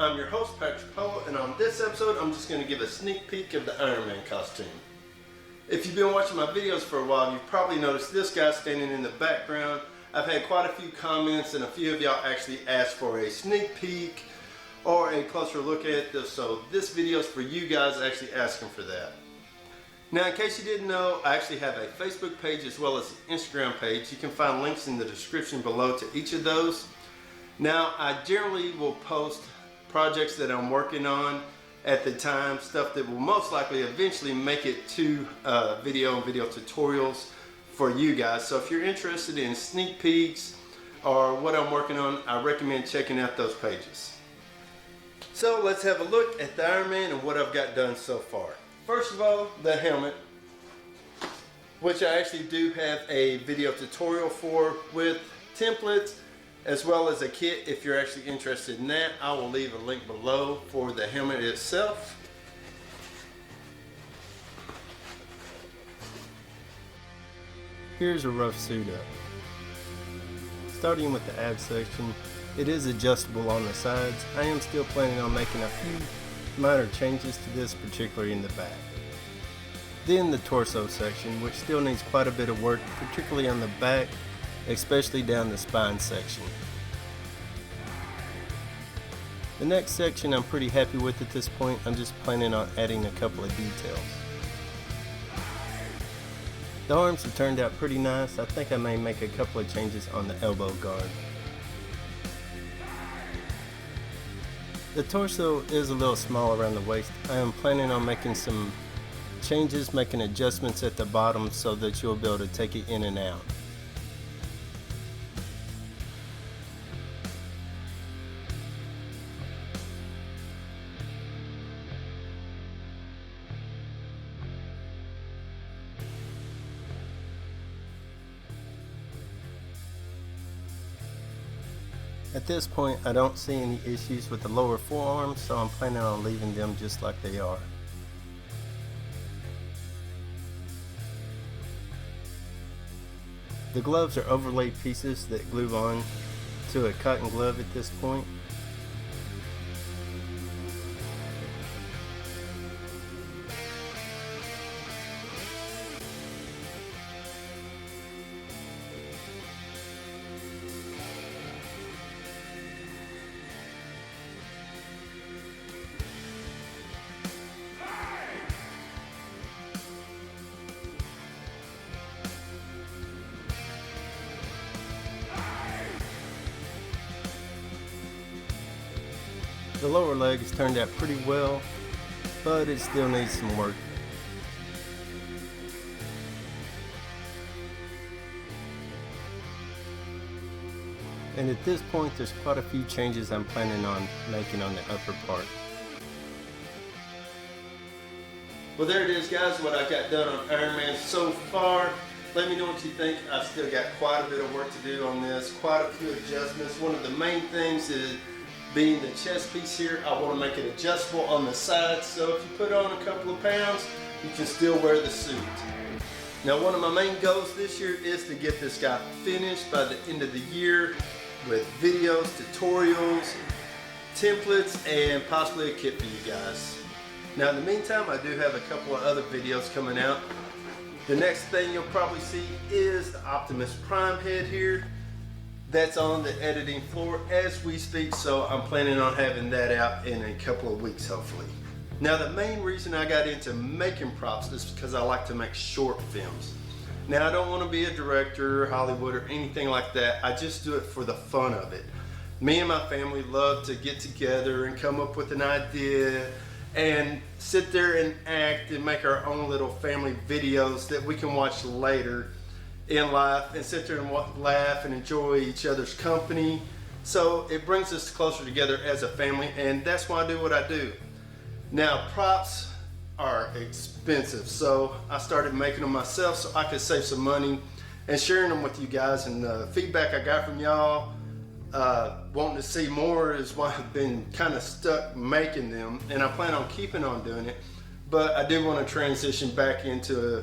I'm your host, Patrick Poe, and on this episode, I'm just going to give a sneak peek of the Iron Man costume. If you've been watching my videos for a while, you've probably noticed this guy standing in the background. I've had quite a few comments, and a few of y'all actually asked for a sneak peek or a closer look at this, so this video is for you guys actually asking for that. Now, in case you didn't know, I actually have a Facebook page as well as an Instagram page. You can find links in the description below to each of those. Now, I generally will post projects that I'm working on at the time, stuff that will most likely eventually make it to video and video tutorials for you guys. So if you're interested in sneak peeks or what I'm working on, I recommend checking out those pages. So let's have a look at the Iron Man and what I've got done so far. First of all, the helmet, which I actually do have a video tutorial for with templates as well as a kit. If you're actually interested in that, I will leave a link below for the helmet itself. Here's a rough suit up. Starting with the ab section, it is adjustable on the sides. I am still planning on making a few minor changes to this, particularly in the back. Then the torso section, which still needs quite a bit of work, particularly on the back, especially down the spine section. The next section I'm pretty happy with at this point. I'm just planning on adding a couple of details. The arms have turned out pretty nice. I think I may make a couple of changes on the elbow guard. The torso is a little small around the waist. I am planning on making some changes, making adjustments at the bottom so that you'll be able to take it in and out. At this point, I don't see any issues with the lower forearms, so I'm planning on leaving them just like they are. The gloves are overlaid pieces that glue on to a cotton glove at this point. The lower leg has turned out pretty well, but it still needs some work. And at this point, there's quite a few changes I'm planning on making on the upper part. Well, there it is, guys, what I got done on Iron Man so far. Let me know what you think. I've still got quite a bit of work to do on this, quite a few adjustments. One of the main things is being the chest piece here. I want to make it adjustable on the sides, so if you put on a couple of pounds, you can still wear the suit. Now, one of my main goals this year is to get this guy finished by the end of the year with videos, tutorials, templates, and possibly a kit for you guys. Now, in the meantime, I do have a couple of other videos coming out. The next thing you'll probably see is the Optimus Prime head here. That's on the editing floor as we speak, so I'm planning on having that out in a couple of weeks, hopefully. Now, the main reason I got into making props is because I like to make short films. Now, I don't want to be a director, Hollywood, or anything like that. I just do it for the fun of it. Me and my family love to get together and come up with an idea and sit there and act and make our own little family videos that we can watch later in life and sit there and laugh and enjoy each other's company. So it brings us closer together as a family, and that's why I do what I do. Now, props are expensive, so I started making them myself so I could save some money and sharing them with you guys. And the feedback I got from y'all wanting to see more is why I've been kind of stuck making them, and I plan on keeping on doing it. But I do want to transition back into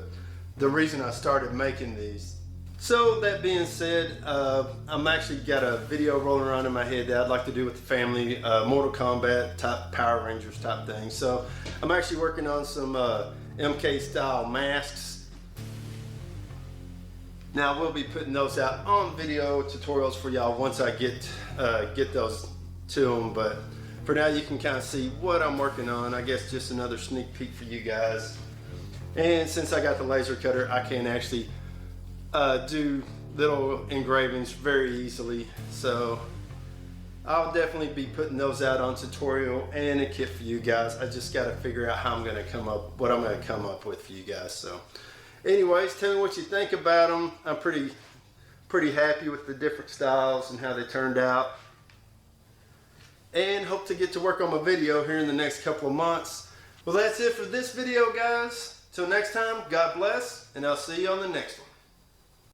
the reason I started making these. So that being said, I'm actually got a video rolling around in my head that I'd like to do with the family, Mortal Kombat type, Power Rangers type thing. So I'm actually working on some MK style masks. Now we'll be putting those out on video tutorials for y'all once I get those to them. But for now, you can kind of see what I'm working on. I guess just another sneak peek for you guys. And since I got the laser cutter, I can actually do little engravings very easily. So I'll definitely be putting those out on tutorial and a kit for you guys. I just got to figure out how I'm going to come up, what I'm going to come up with for you guys. So anyways, tell me what you think about them. I'm pretty happy with the different styles and how they turned out. And hope to get to work on my video here in the next couple of months. Well, that's it for this video, guys. Till next time, God bless, and I'll see you on the next one.